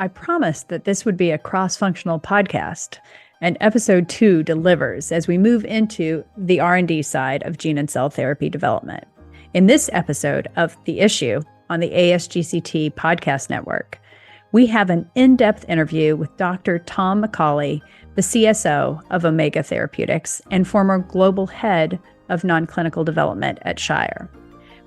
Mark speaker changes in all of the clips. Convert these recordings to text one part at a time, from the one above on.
Speaker 1: I promised that this would be a cross-functional podcast, and episode 2 delivers as we move into the R&D side of gene and cell therapy development. In this episode of The Issue on the ASGCT podcast network, we have an in-depth interview with Dr. Tom McCauley, the CSO of Omega Therapeutics and former global head of non-clinical development at Shire.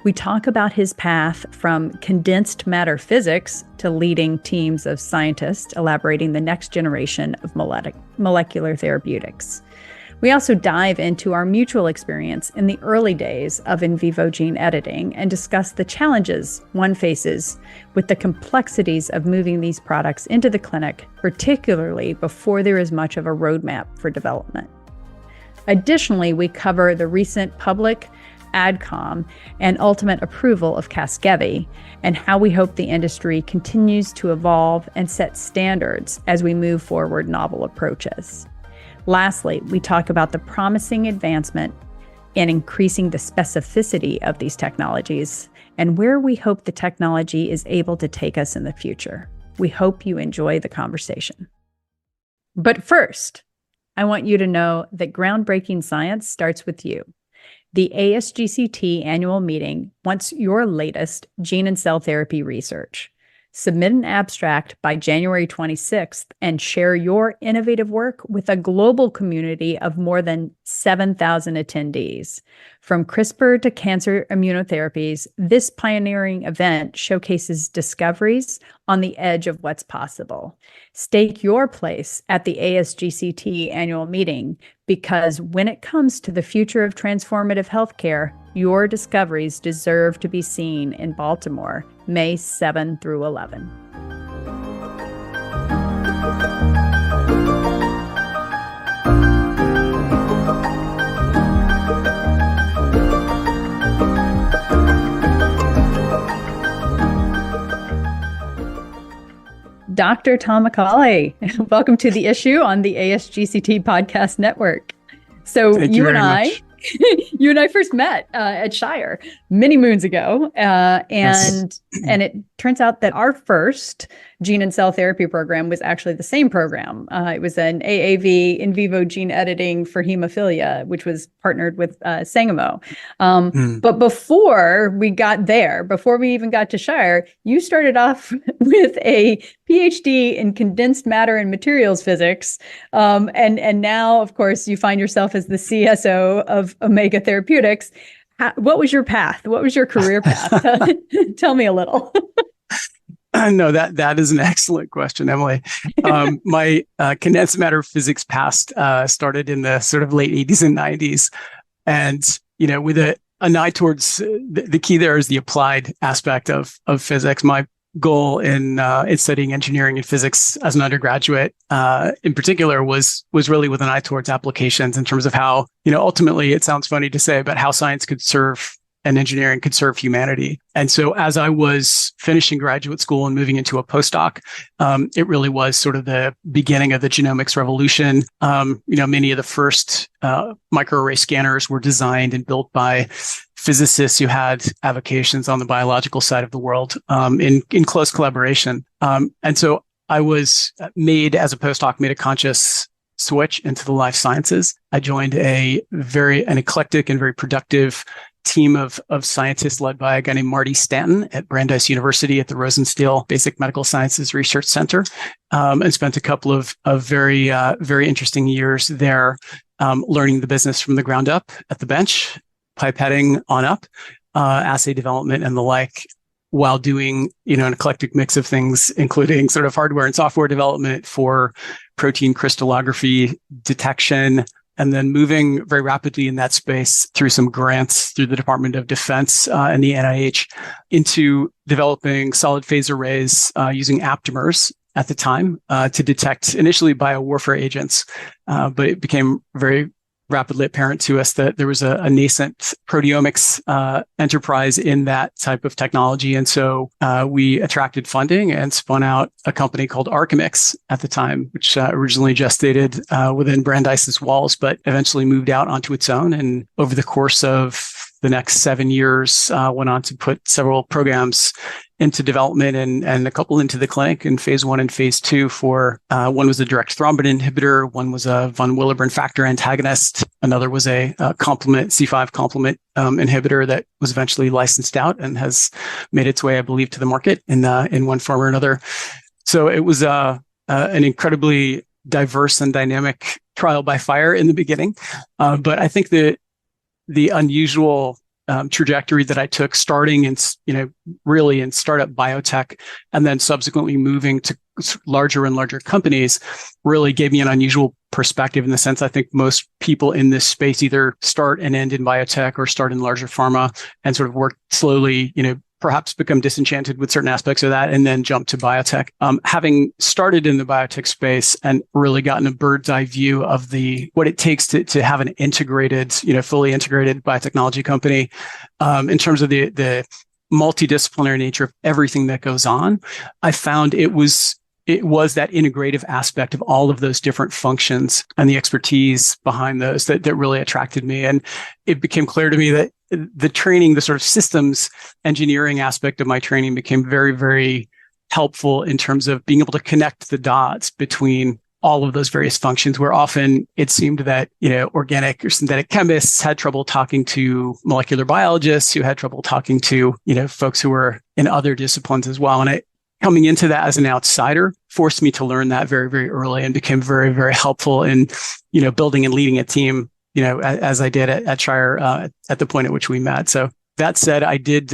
Speaker 1: We talk about his path from condensed matter physics to leading teams of scientists elaborating the next generation of molecular therapeutics. We also dive into our mutual experience in the early days of in vivo gene editing and discuss the challenges one faces with the complexities of moving these products into the clinic, particularly before there is much of a roadmap for development. Additionally, we cover the recent public Ad Comm and ultimate approval of Casgevy and how we hope the industry continues to evolve and set standards as we move forward novel approaches. Lastly, we talk about the promising advancement in increasing the specificity of these technologies and where we hope the technology is able to take us in the future. We hope you enjoy the conversation. But first, I want you to know that groundbreaking science starts with you. The ASGCT annual meeting wants your latest gene and cell therapy research. Submit an abstract by January 26th and share your innovative work with a global community of more than 7,000 attendees. From CRISPR to cancer immunotherapies, this pioneering event showcases discoveries on the edge of what's possible. Stake your place at the ASGCT annual meeting because when it comes to the future of transformative healthcare, your discoveries deserve to be seen in Baltimore, May 7 through 11. Dr. Tom McCauley, welcome to The Issue on the ASGCT podcast network. So
Speaker 2: Thank you very much.
Speaker 1: You and I first met at Shire many moons ago, and it turns out that our first gene and cell therapy program was actually the same program. It was an AAV in vivo gene editing for hemophilia, which was partnered with Sangamo. But before we got there, before we even got to Shire, you started off with a PhD in condensed matter and materials physics. And now, of course, you find yourself as the CSO of Omega Therapeutics. What was your path? What was your career path? Tell me a little.
Speaker 2: No, that is an excellent question, Emily. My condensed matter physics past started in the sort of late 80s and 90s. And, with an eye towards the key there is the applied aspect of physics. My goal in studying engineering and physics as an undergraduate, in particular, was really with an eye towards applications in terms of how, ultimately, it sounds funny to say, but how science could serve and engineering could serve humanity. And so as I was finishing graduate school and moving into a postdoc, it really was sort of the beginning of the genomics revolution. Many of the first microarray scanners were designed and built by physicists who had avocations on the biological side of the world in close collaboration. And so I was made a conscious switch into the life sciences. I joined an eclectic and very productive team of scientists led by a guy named Marty Stanton at Brandeis University at the Rosenstiel Basic Medical Sciences Research Center, and spent a couple of very interesting years there, learning the business from the ground up at the bench, pipetting on up, assay development and the like, while doing, an eclectic mix of things, including sort of hardware and software development for protein crystallography detection, and then moving very rapidly in that space through some grants through the Department of Defense and the NIH into developing solid phase arrays using aptamers at the time to detect initially biowarfare agents. But it became very rapidly apparent to us that there was a nascent proteomics enterprise in that type of technology. And so we attracted funding and spun out a company called Archimix at the time, which originally gestated within Brandeis's walls, but eventually moved out onto its own. And over the course of the next 7 years, went on to put several programs into development and a couple into the clinic in phase 1 and phase 2 for, one was a direct thrombin inhibitor, one was a von Willebrand factor antagonist, another was a C5 complement inhibitor that was eventually licensed out and has made its way, I believe, to the market in one form or another. So it was an incredibly diverse and dynamic trial by fire in the beginning. But I think the unusual trajectory that I took starting in, really in startup biotech and then subsequently moving to larger and larger companies really gave me an unusual perspective in the sense I think most people in this space either start and end in biotech or start in larger pharma and sort of work slowly, perhaps become disenchanted with certain aspects of that and then jump to biotech. Having started in the biotech space and really gotten a bird's eye view of what it takes to have an integrated, fully integrated biotechnology company, in terms of the multidisciplinary nature of everything that goes on, I found it was that integrative aspect of all of those different functions and the expertise behind those that really attracted me. And it became clear to me that the training, the sort of systems engineering aspect of my training became very, very helpful in terms of being able to connect the dots between all of those various functions, where often it seemed that, organic or synthetic chemists had trouble talking to molecular biologists who had trouble talking to, folks who were in other disciplines as well. And coming into that as an outsider forced me to learn that very, very early and became very, very helpful in, building and leading a team, as I did at Shire at the point at which we met. So that said, I did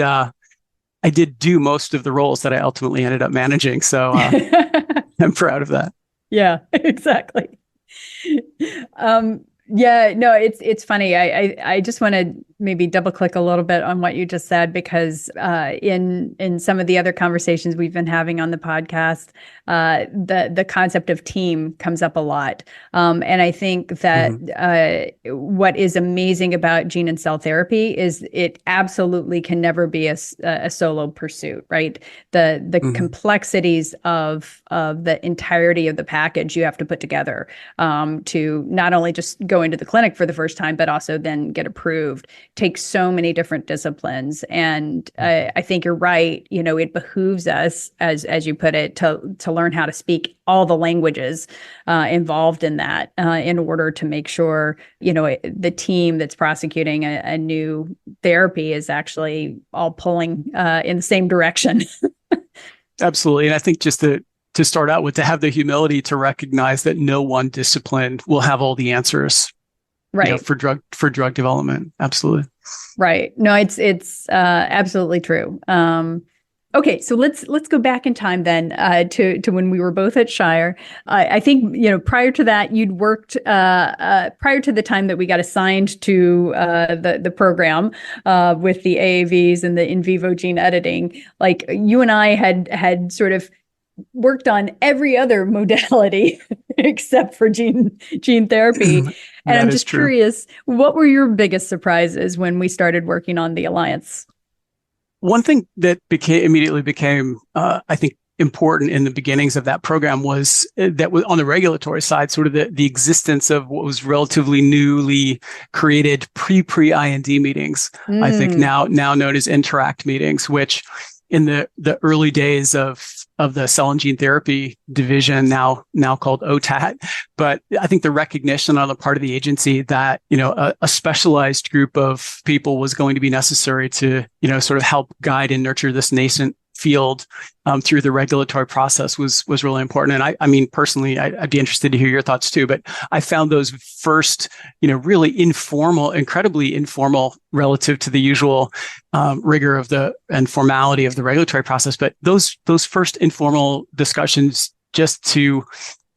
Speaker 2: do most of the roles that I ultimately ended up managing. So I'm proud of that.
Speaker 1: Yeah, exactly. Yeah, no, it's funny. I just want to maybe double click a little bit on what you just said, because in some of the other conversations we've been having on the podcast, the concept of team comes up a lot. And I think that what is amazing about gene and cell therapy is it absolutely can never be a solo pursuit, right? The complexities of the entirety of the package you have to put together to not only just go into the clinic for the first time, but also then get approved, takes so many different disciplines. And I think you're right. It behooves us, as you put it, to learn how to speak all the languages involved in that in order to make sure, the team that's prosecuting a new therapy is actually all pulling in the same direction.
Speaker 2: Absolutely. And I think just to start out with, to have the humility to recognize that no one discipline will have all the answers,
Speaker 1: right,
Speaker 2: for drug development. Absolutely.
Speaker 1: Right. No, it's absolutely true. Okay, so let's go back in time then to when we were both at Shire. I think prior to that you'd worked prior to the time that we got assigned to the program with the AAVs and the in vivo gene editing. Like you and I had sort of worked on every other modality except for gene therapy. And I'm just curious, what were your biggest surprises when we started working on the alliance?
Speaker 2: One thing that immediately became, I think, important in the beginnings of that program was on the regulatory side, sort of the existence of what was relatively newly created pre-IND meetings. I think now known as Interact meetings, which in the early days of the cell and gene therapy division, now called OTAT. But I think the recognition on the part of the agency that, a specialized group of people was going to be necessary to, sort of help guide and nurture this nascent field through the regulatory process was really important. And I mean, personally, I'd be interested to hear your thoughts too, but I found those first, really informal, incredibly informal relative to the usual rigor and formality of the regulatory process. But those first informal discussions just to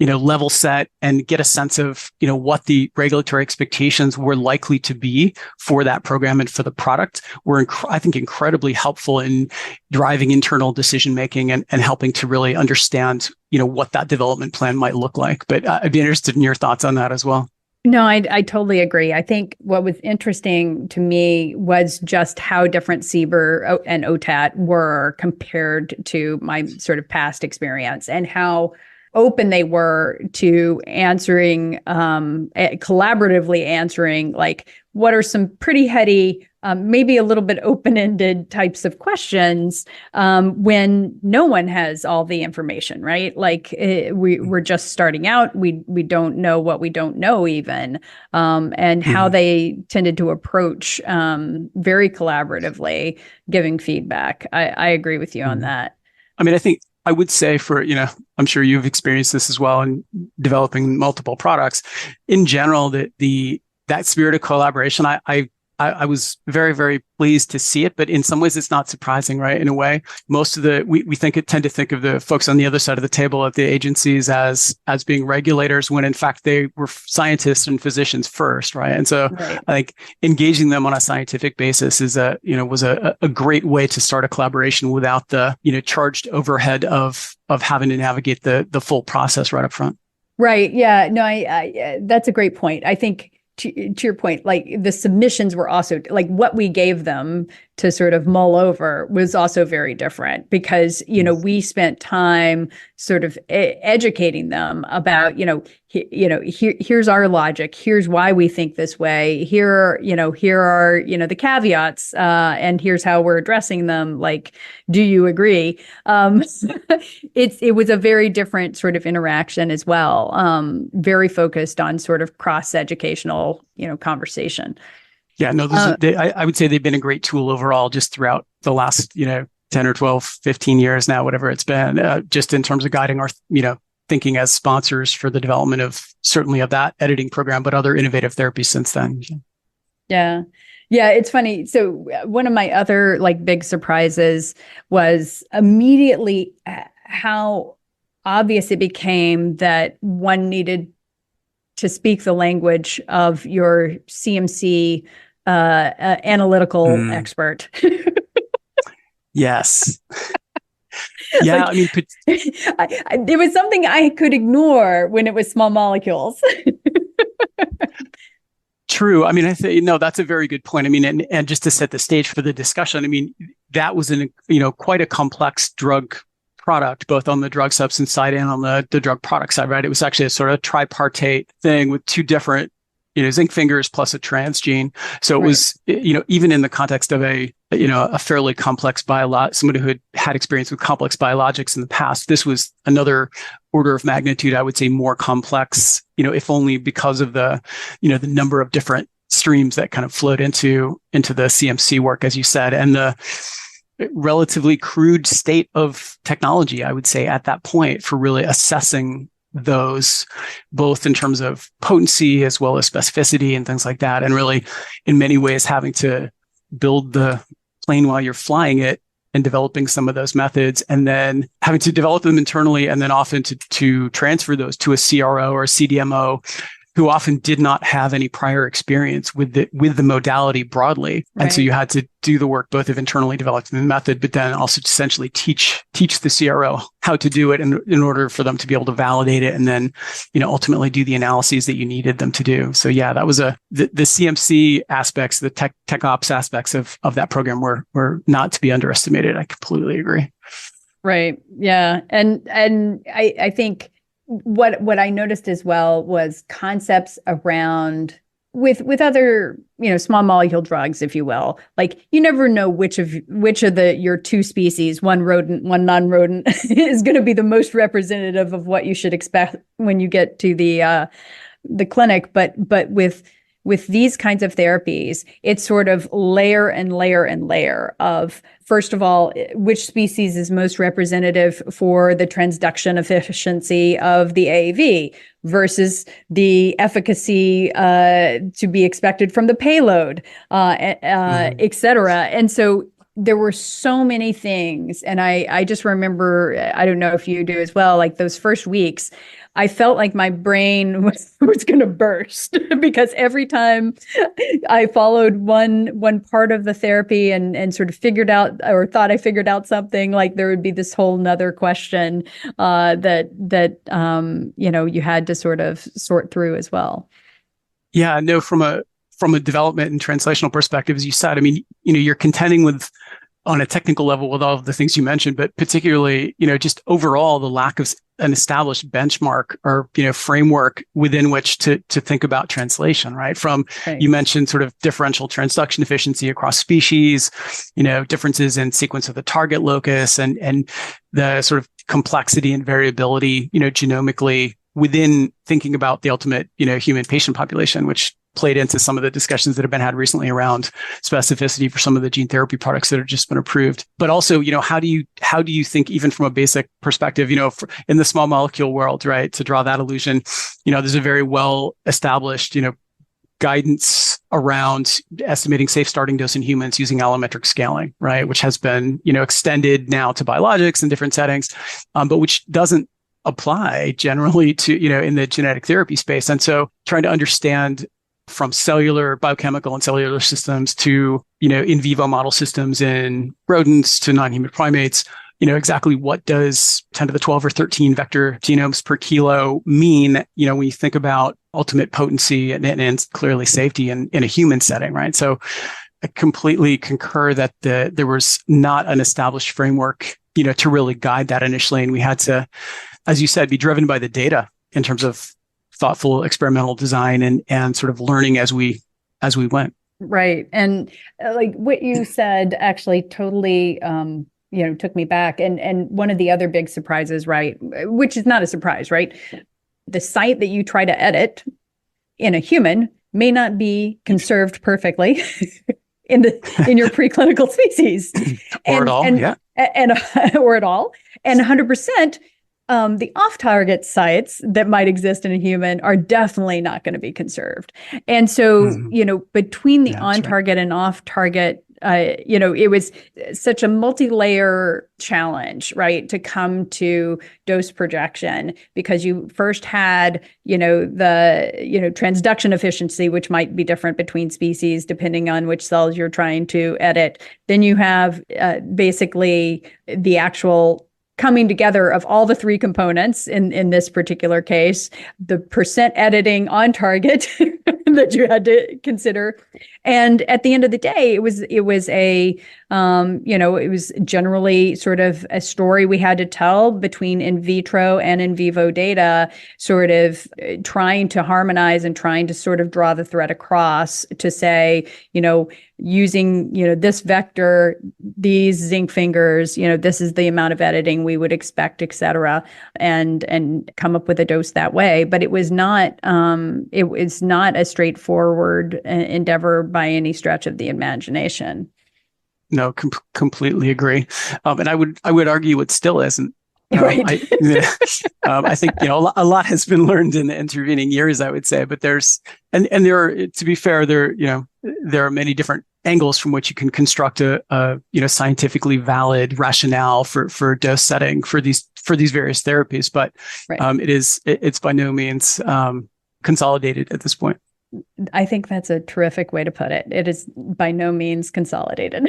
Speaker 2: level set and get a sense of, what the regulatory expectations were likely to be for that program and for the product were, I think, incredibly helpful in driving internal decision making and helping to really understand, what that development plan might look like. But I'd be interested in your thoughts on that as well.
Speaker 1: No, I totally agree. I think what was interesting to me was just how different CBER and OTAT were compared to my sort of past experience, and how open they were to answering, collaboratively answering, like, what are some pretty heady, maybe a little bit open-ended types of questions, when no one has all the information, right? Like, we're just starting out. We don't know what we don't know even, and how they tended to approach, very collaboratively, giving feedback. I agree with you on that.
Speaker 2: I mean, I think I would say I'm sure you've experienced this as well in developing multiple products. In general, that spirit of collaboration, I was very, very pleased to see it, but in some ways it's not surprising, right? In a way, most of we tend to think of the folks on the other side of the table at the agencies as being regulators, when in fact they were scientists and physicians first, right? And so I think engaging them on a scientific basis was a great way to start a collaboration without the, charged overhead of having to navigate the full process right up front.
Speaker 1: Right. Yeah. No, I that's a great point. I think, to your point, like, the submissions were also, like, what we gave them to sort of mull over was also very different, because, we spent time sort of educating them about, here's our logic, here's why we think this way, here are the caveats, and here's how we're addressing them. Like, do you agree? It was a very different sort of interaction as well. Very focused on sort of cross-educational, conversation.
Speaker 2: Yeah, no, I would say they've been a great tool overall, just throughout the last, 10 or 12, 15 years now, whatever it's been, just in terms of guiding our, thinking as sponsors for the development of that editing program, but other innovative therapies since then.
Speaker 1: Yeah. Yeah, it's funny. So one of my other, like, big surprises was immediately how obvious it became that one needed to speak the language of your CMC analytical expert.
Speaker 2: Yes. Yeah,
Speaker 1: like, it was something I could ignore when it was small molecules.
Speaker 2: True. I mean, I think, that's a very good point. I mean, and just to set the stage for the discussion, I mean, that was quite a complex drug product, both on the drug substance side and on the drug product side, right? It was actually a sort of tripartite thing with two different, zinc fingers plus a transgene. So it was, even in the context of a fairly complex somebody who had experience with complex biologics in the past, this was another order of magnitude, I would say, more complex, if only because of the number of different streams that kind of flowed into the CMC work, as you said, and the relatively crude state of technology, I would say, at that point, for really assessing those, both in terms of potency as well as specificity and things like that. And really, in many ways, having to build the plane while you're flying it and developing some of those methods, and then having to develop them internally, and then often to transfer those to a CRO or a CDMO who often did not have any prior experience with the modality broadly. Right. And so you had to do the work both of internally developing the method, but then also to essentially teach the CRO how to do it in order for them to be able to validate it, and then, ultimately do the analyses that you needed them to do. So yeah, that was the CMC aspects, the tech ops aspects of that program were not to be underestimated. I completely agree.
Speaker 1: Right. Yeah. And I think what I noticed as well was concepts around with other, small molecule drugs, if you will. Like, you never know which of your two species, one rodent, one non-rodent, is going to be the most representative of what you should expect when you get to the clinic. But with these kinds of therapies, it's sort of layer and layer and layer of, first of all, which species is most representative for the transduction efficiency of the AAV versus the efficacy to be expected from the payload, et cetera. And so there were so many things. And I just remember, I don't know if you do as well, like those first weeks, I felt like my brain was going to burst because every time I followed one part of the therapy and sort of figured out, or thought I figured out something, like there would be this whole nother question that you had to sort of sort through as well.
Speaker 2: Yeah, no, from a development and translational perspective, as you said, I mean, you're contending with on a technical level with all of the things you mentioned, but particularly, just overall the lack of an established benchmark or, framework within which to think about translation, right? You mentioned sort of differential transduction efficiency across species, differences in sequence of the target locus and the sort of complexity and variability, genomically within thinking about the ultimate, human patient population, which played into some of the discussions that have been had recently around specificity for some of the gene therapy products that have just been approved. But also, how do you think, even from a basic perspective, in the small molecule world, right, to draw that illusion, there's a very well established, guidance around estimating safe starting dose in humans using allometric scaling, right, which has been, extended now to biologics in different settings, but which doesn't apply generally to, in the genetic therapy space. And so trying to understand from cellular, biochemical and cellular systems to, in vivo model systems in rodents to non-human primates, exactly what does 10 to the 12 or 13 vector genomes per kilo mean, when you think about ultimate potency and clearly safety in a human setting, right? So I completely concur that there was not an established framework, to really guide that initially. And we had to, as you said, be driven by the data in terms of thoughtful experimental design and sort of learning as we went.
Speaker 1: Right. And like what you said actually totally, took me back. And one of the other big surprises, right, which is not a surprise, right? The site that you try to edit in a human may not be conserved perfectly in your preclinical species.
Speaker 2: Or at all, yeah.
Speaker 1: Or at all. And 100%. The off-target sites that might exist in a human are definitely not going to be conserved. And so, between the on-target and off-target, it was such a multi-layer challenge, right, to come to dose projection, because you first had, the, transduction efficiency, which might be different between species depending on which cells you're trying to edit. Then you have basically the actual coming together of all the three components in this particular case, the percent editing on target that you had to consider. And at the end of the day, it was generally sort of a story we had to tell between in vitro and in vivo data, sort of trying to harmonize and trying to sort of draw the thread across to say, using, this vector, these zinc fingers, this is the amount of editing we would expect, et cetera, and come up with a dose that way. But it was not a straightforward endeavor by any stretch of the imagination.
Speaker 2: No, completely agree. And I would argue it still isn't.
Speaker 1: Right.
Speaker 2: I think, a lot has been learned in the intervening years, I would say, but there are, to be fair, there are many different angles from which you can construct a scientifically valid rationale for dose setting for these various therapies. But it's by no means consolidated at this point.
Speaker 1: I think that's a terrific way to put it. It is by no means consolidated.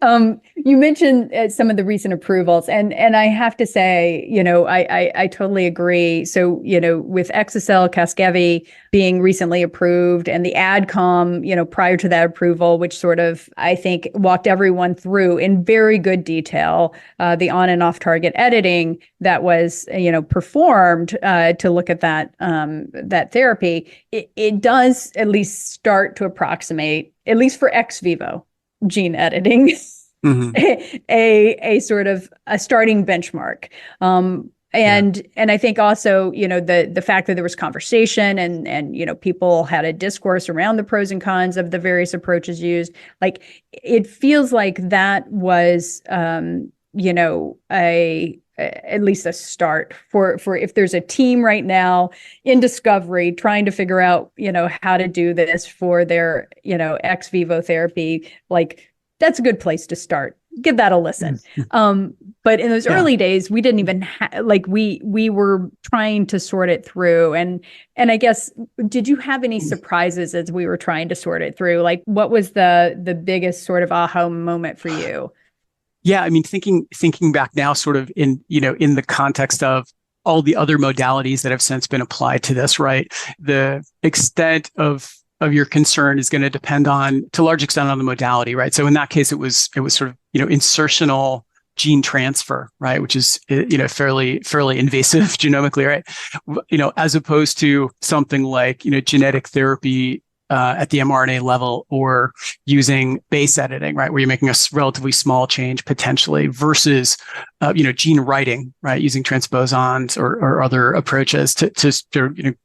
Speaker 1: You mentioned some of the recent approvals, and I have to say, I totally agree. So, with exa-cel, Casgevy being recently approved, and the Ad Comm, prior to that approval, which sort of, I think, walked everyone through in very good detail, the on and off target editing that was, performed to look at that therapy. It does at least start to approximate, at least for ex vivo gene editing, a sort of a starting benchmark. And I think also, the fact that there was conversation and people had a discourse around the pros and cons of the various approaches used, like it feels like that was, at least a start for if there's a team right now in discovery trying to figure out, how to do this for their, ex vivo therapy, like that's a good place to start. Give that a listen. But in those early days, we didn't even we were trying to sort it through. And I guess, did you have any surprises as we were trying to sort it through? Like, what was the biggest sort of aha moment for you?
Speaker 2: Yeah, I mean, thinking back now, sort of in the context of all the other modalities that have since been applied to this, right? The extent of of your concern is going to depend to a large extent on the modality, right? So in that case, it was sort of, insertional gene transfer, right? Which is, fairly invasive genomically, right? As opposed to something like, genetic therapy at the mRNA level, or using base editing, right, where you're making a relatively small change potentially, versus gene writing, right, using transposons or other approaches to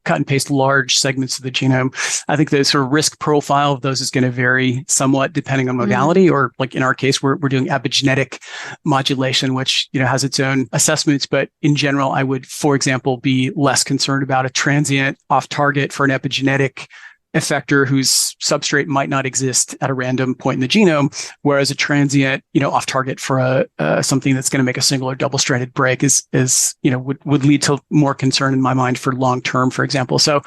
Speaker 2: cut and paste large segments of the genome. I think the sort of risk profile of those is going to vary somewhat depending on modality, or like in our case, we're doing epigenetic modulation, which has its own assessments. But in general, I would, for example, be less concerned about a transient off target for an epigenetic effector whose substrate might not exist at a random point in the genome, whereas a transient, off target for something that's going to make a single or double stranded break is would lead to more concern in my mind for long term, for example. So,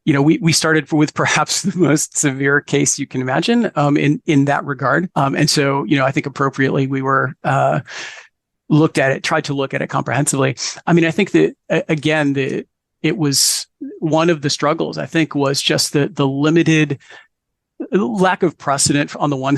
Speaker 2: we started with perhaps the most severe case you can imagine in that regard, and so I think appropriately we were tried to look at it comprehensively. I mean, I think that again it was one of the struggles, I think, was just the limited lack of precedent on the one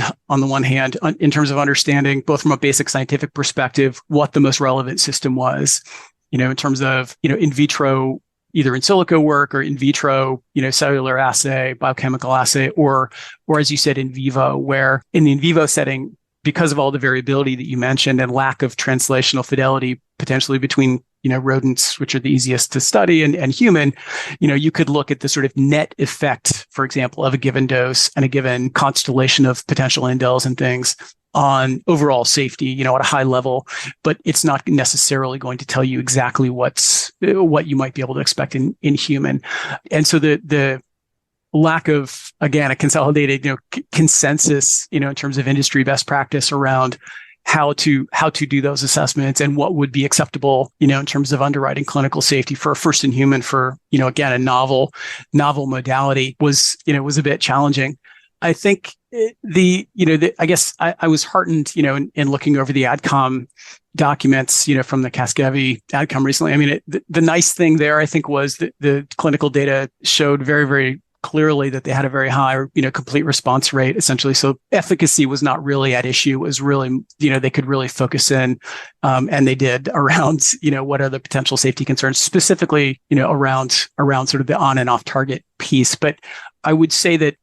Speaker 2: hand, in terms of understanding, both from a basic scientific perspective, what the most relevant system was, in terms of, in vitro, either in silico work or in vitro, cellular assay, biochemical assay, or as you said, in vivo, where in the in vivo setting, because of all the variability that you mentioned and lack of translational fidelity potentially between rodents, which are the easiest to study, and human, you could look at the sort of net effect, for example, of a given dose and a given constellation of potential indels and things on overall safety, at a high level, but it's not necessarily going to tell you exactly what you might be able to expect in human. And so the lack of, again, a consolidated, consensus, in terms of industry best practice around how to do those assessments and what would be acceptable, in terms of underwriting clinical safety for a first in human for, again, a novel modality was a bit challenging. I think I guess I was heartened, in looking over the Ad Comm documents, from the Casgevy Ad Comm recently. I mean, the nice thing there, I think, was that the clinical data showed very, very clearly that they had a very high, complete response rate, essentially. So efficacy was not really at issue. It was really, they could really focus in, and they did, around, what are the potential safety concerns, specifically, around sort of the on and off target piece. But I would say that,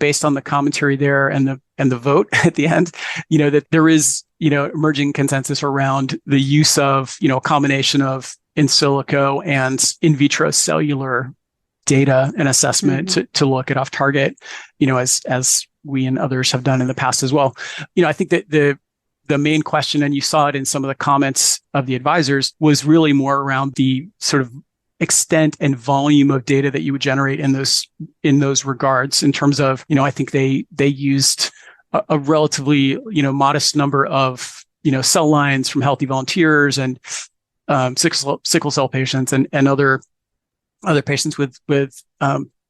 Speaker 2: based on the commentary there and the vote at the end, that there is, emerging consensus around the use of, a combination of in silico and in vitro cellular data and assessment to look at off target, as we and others have done in the past as well. I think that the main question, and you saw it in some of the comments of the advisors, was really more around the sort of extent and volume of data that you would generate in those regards, in terms of, I think they used a relatively, modest number of, cell lines from healthy volunteers and sickle cell patients and other patients with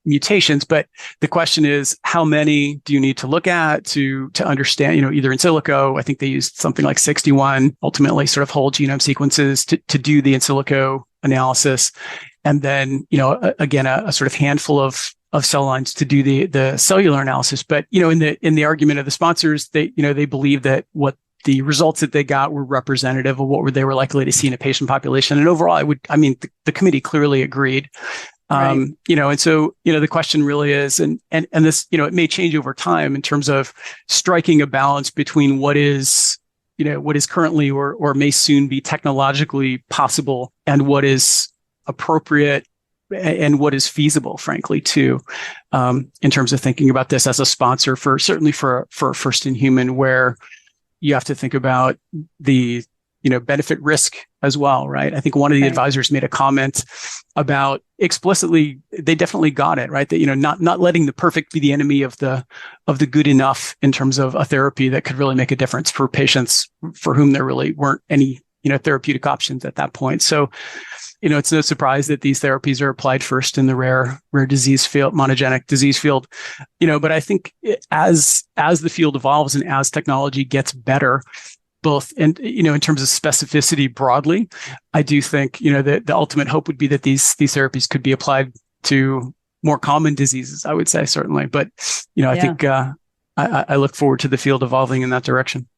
Speaker 2: mutations. But the question is, how many do you need to look at to understand, either in silico, I think they used something like 61, ultimately sort of whole genome sequences to do the in silico analysis. And then, again, a sort of handful of cell lines to do the cellular analysis. But, in the argument of the sponsors, they believe that what the results that they got were representative of what they were likely to see in a patient population. And overall, the committee clearly agreed. Right. And so, the question really is, and this, it may change over time in terms of striking a balance between what is currently or may soon be technologically possible and what is appropriate and what is feasible, frankly, too, in terms of thinking about this as a sponsor certainly for first in human, where you have to think about the, benefit risk as well, right? I think one of the advisors made a comment about explicitly, they definitely got it, right? That, not letting the perfect be the enemy of the good enough, in terms of a therapy that could really make a difference for patients for whom there really weren't any, therapeutic options at that point. So, it's no surprise that these therapies are applied first in the rare disease field, monogenic disease field, but I think as the field evolves and as technology gets better, both in terms of specificity broadly, I do think, that the ultimate hope would be that these therapies could be applied to more common diseases, I would say, certainly. But, I think I look forward to the field evolving in that direction.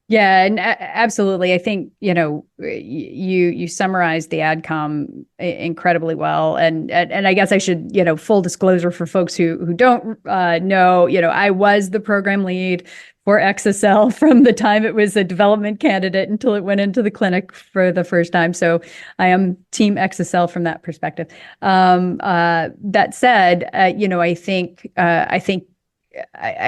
Speaker 1: Yeah, and absolutely. I think, you summarized the Ad Comm incredibly well. And I guess I should, full disclosure for folks who don't know, I was the program lead for exa-cel from the time it was a development candidate until it went into the clinic for the first time. So I am team exa-cel from that perspective. That said, I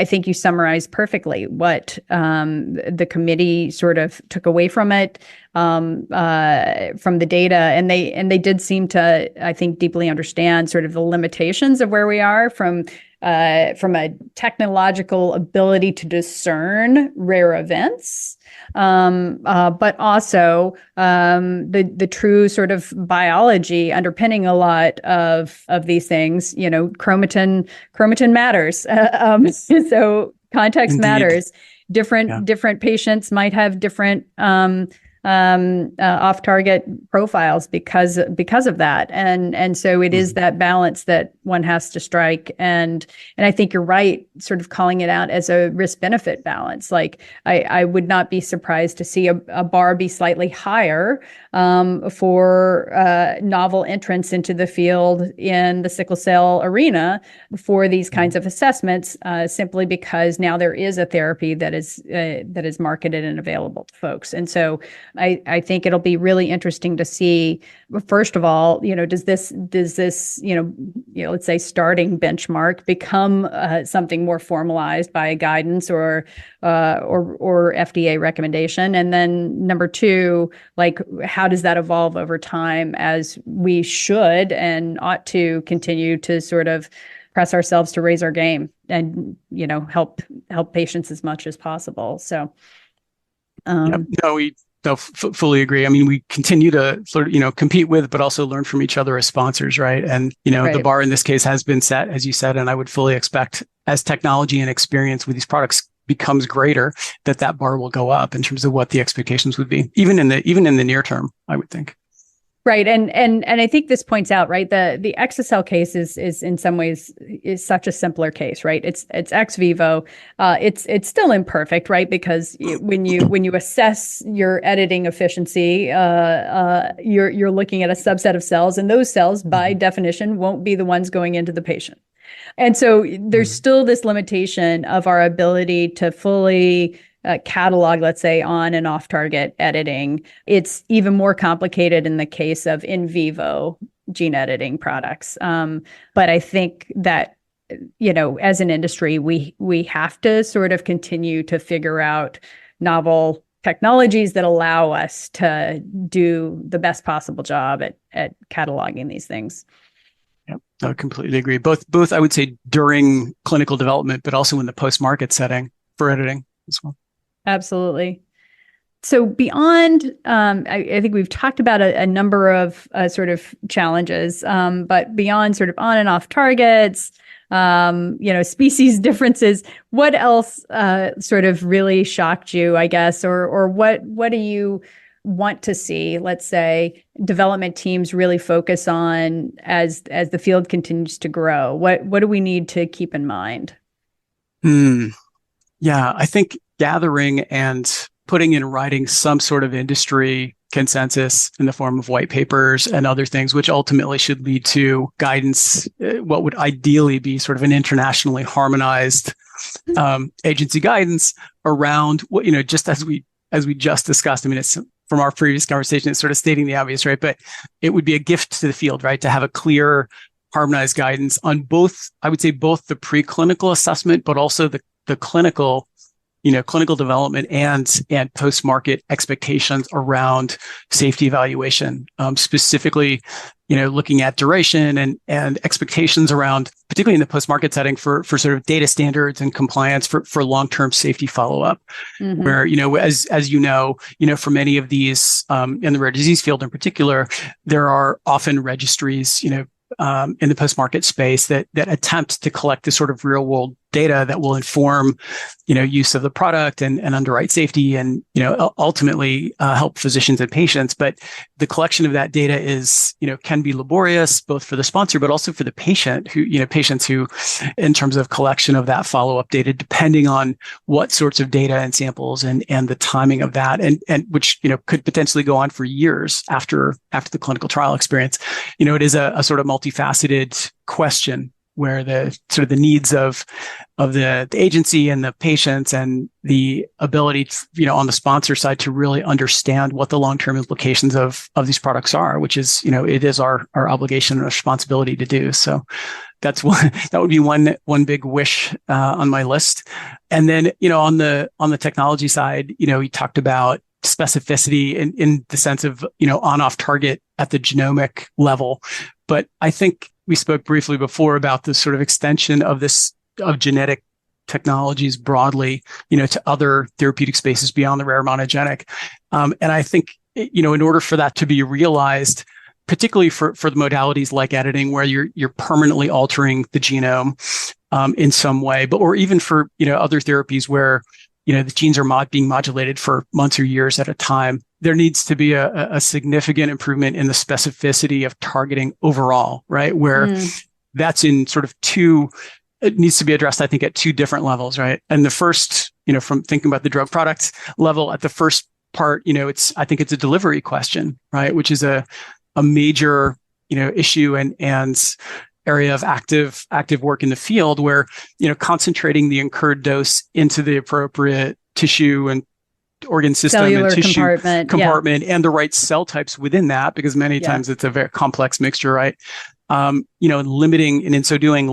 Speaker 1: think you summarized perfectly what the committee sort of took away from it, from the data, and they did seem to, I think, deeply understand sort of the limitations of where we are from a technological ability to discern rare events, but also the true sort of biology underpinning a lot of these things. Chromatin matters, so context
Speaker 2: Indeed.
Speaker 1: matters. Different patients might have different off-target profiles because of that, and so it is that balance that one has to strike. And I think you're right, sort of calling it out as a risk-benefit balance. Like I would not be surprised to see a bar be slightly higher for novel entrants into the field in the sickle cell arena for these kinds of assessments, simply because now there is a therapy that is marketed and available to folks. And so I think it'll be really interesting to see, first of all, does this let's say starting benchmark become something more formalized by guidance or FDA recommendation? And then number two, like, how does that evolve over time, as we should and ought to continue to sort of press ourselves to raise our game and, help patients as much as possible. So,
Speaker 2: fully agree. I mean, we continue to sort of, compete with, but also learn from each other as sponsors, right? And,
Speaker 1: Right.
Speaker 2: The bar in this case has been set, as you said, and I would fully expect, as technology and experience with these products becomes greater, that bar will go up in terms of what the expectations would be, even in the near term, I would think.
Speaker 1: Right. And I think this points out, right, the exa-cel case is in some ways is such a simpler case, right? It's ex vivo. It's still imperfect, right? Because when you assess your editing efficiency, you're looking at a subset of cells, and those cells by definition won't be the ones going into the patient. And so there's still this limitation of our ability to fully catalog, let's say, on and off target editing. It's even more complicated in the case of in vivo gene editing products. But I think that, as an industry, we have to sort of continue to figure out novel technologies that allow us to do the best possible job at cataloging these things.
Speaker 2: Yep, I completely agree. Both I would say during clinical development, but also in the post-market setting for editing as well.
Speaker 1: Absolutely. So beyond, I think we've talked about a number of sort of challenges, but beyond sort of on and off targets, species differences, what else sort of really shocked you, I guess, or what do you want to see, let's say, development teams really focus on as the field continues to grow? What do we need to keep in mind?
Speaker 2: Yeah, I think gathering and putting in writing some sort of industry consensus in the form of white papers and other things, which ultimately should lead to guidance, what would ideally be sort of an internationally harmonized agency guidance around what, just as we just discussed. I mean, it's from our previous conversation, it's sort of stating the obvious, right? But it would be a gift to the field, right, to have a clear, harmonized guidance on both, I would say, both the preclinical assessment, but also the clinical development and post-market expectations around safety evaluation, specifically, looking at duration and expectations around, particularly in the post-market setting, for sort of data standards and compliance for long-term safety follow-up, where, as for many of these, in the rare disease field in particular, there are often registries, in the post-market space that attempt to collect the sort of real-world data that will inform, use of the product and underwrite safety and, ultimately help physicians and patients. But the collection of that data is, can be laborious both for the sponsor, but also for the patient patients who, in terms of collection of that follow-up data, depending on what sorts of data and samples and the timing of that, and which, could potentially go on for years after the clinical trial experience. It is a sort of multifaceted question where the sort of the needs of the agency and the patients and the ability to, on the sponsor side to really understand what the long-term implications of these products are, which is, it is our obligation and responsibility to do. So that would be one big wish on my list. And then, on the technology side, we talked about specificity in the sense of, on-off target at the genomic level. But I think we spoke briefly before about the sort of extension of genetic technologies broadly, to other therapeutic spaces beyond the rare monogenic. And I think, in order for that to be realized, particularly for the modalities like editing, where you're permanently altering the genome in some way, or even for, other therapies where, the genes are being modulated for months or years at a time, there needs to be a significant improvement in the specificity of targeting overall, right? Where that's in sort of it needs to be addressed, I think, at two different levels, right? And the first, from thinking about the drug product level, at the first part, I think it's a delivery question, right? Which is a major, issue and area of active work in the field where, concentrating the incurred dose into the appropriate tissue and organ system
Speaker 1: cellular
Speaker 2: and tissue compartment
Speaker 1: yeah.
Speaker 2: and the right cell types within that, because many times it's a very complex mixture, right? Limiting, and in so doing,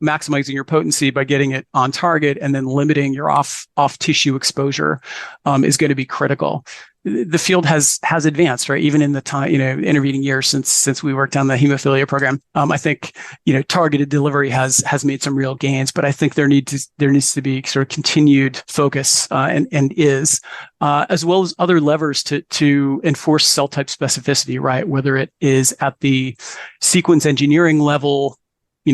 Speaker 2: maximizing your potency by getting it on target, and then limiting your off tissue exposure is going to be critical. The field has advanced, right? Even in the time, intervening years since we worked on the hemophilia program. I think, targeted delivery has made some real gains, but I think there needs to be sort of continued focus, and is, as well as other levers to enforce cell type specificity, right? Whether it is at the sequence engineering level,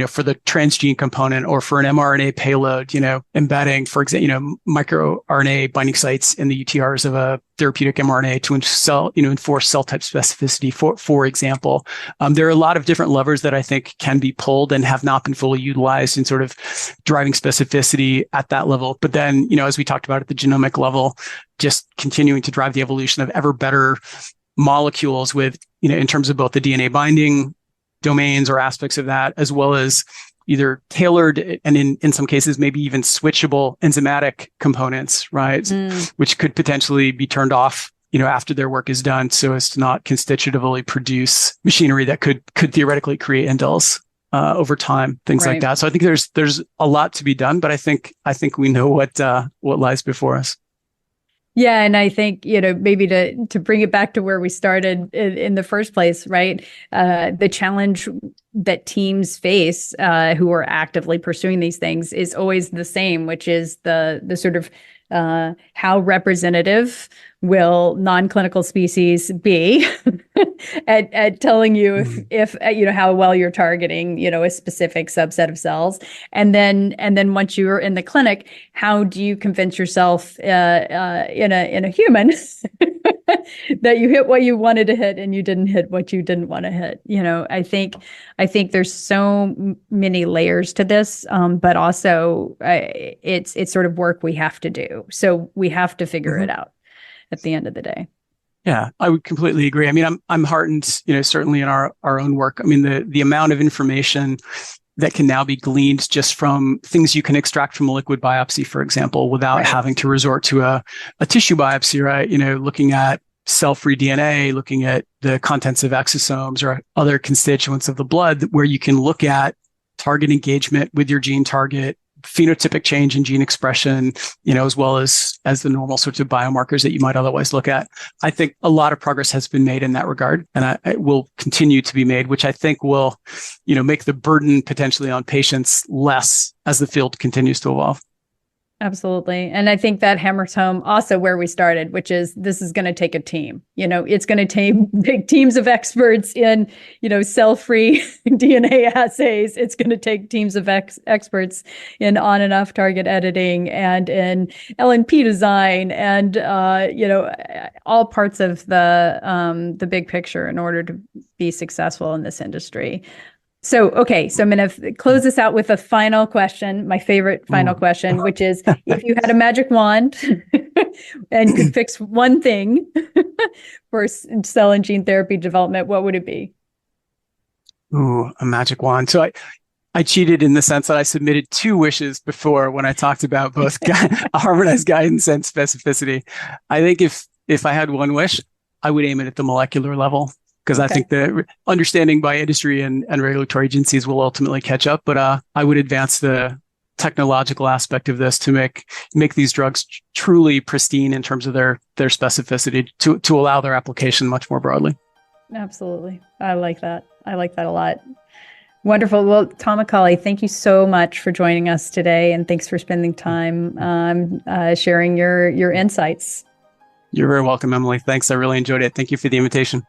Speaker 2: for the transgene component, or for an mRNA payload, embedding, for example, microRNA binding sites in the UTRs of a therapeutic mRNA to enforce cell type specificity, for example. There are a lot of different levers that I think can be pulled and have not been fully utilized in sort of driving specificity at that level. But then, as we talked about at the genomic level, just continuing to drive the evolution of ever better molecules with, in terms of both the DNA binding domains or aspects of that, as well as either tailored and in some cases, maybe even switchable enzymatic components, right? Which could potentially be turned off, after their work is done, so as to not constitutively produce machinery that could theoretically create indels over time, things like that. So I think there's a lot to be done, but I think we know what lies before us.
Speaker 1: Yeah. And I think, maybe to bring it back to where we started in the first place, right? The challenge that teams face who are actively pursuing these things is always the same, which is the sort of how representative will non-clinical species be at telling you if how well you're targeting, a specific subset of cells. And then once you're in the clinic, how do you convince yourself in a human that you hit what you wanted to hit and you didn't hit what you didn't want to hit? I think there's so many layers to this, but also it's sort of work we have to do. So we have to figure it out at the end of the day.
Speaker 2: Yeah, I would completely agree. I mean, I'm heartened, certainly in our own work. I mean, the amount of information that can now be gleaned just from things you can extract from a liquid biopsy, for example, without having to resort to a tissue biopsy, right? Looking at cell-free DNA, looking at the contents of exosomes or other constituents of the blood, where you can look at target engagement with your gene target, phenotypic change in gene expression, as well as the normal sorts of biomarkers that you might otherwise look at. I think a lot of progress has been made in that regard, and it will continue to be made, which I think will, make the burden potentially on patients less as the field continues to evolve.
Speaker 1: Absolutely. And I think that hammers home also where we started, which is this is going to take a team. It's going to take teams of experts in, cell-free DNA assays. It's going to take teams of experts in on and off target editing and in LNP design and, all parts of the big picture in order to be successful in this industry. So I'm going to close this out with a final question, my favorite final question, which is if you had a magic wand and could fix one thing for cell and gene therapy development, what would it be?
Speaker 2: Ooh, a magic wand. So I cheated in the sense that I submitted 2 wishes before when I talked about both harmonized guidance and specificity. I think if I had one wish, I would aim it at the molecular level. Because I think the understanding by industry and regulatory agencies will ultimately catch up. But I would advance the technological aspect of this to make these drugs truly pristine in terms of their specificity to allow their application much more broadly.
Speaker 1: Absolutely. I like that. I like that a lot. Wonderful. Well, Tom McCauley, thank you so much for joining us today. And thanks for spending time sharing your insights.
Speaker 2: You're very welcome, Emily. Thanks. I really enjoyed it. Thank you for the invitation.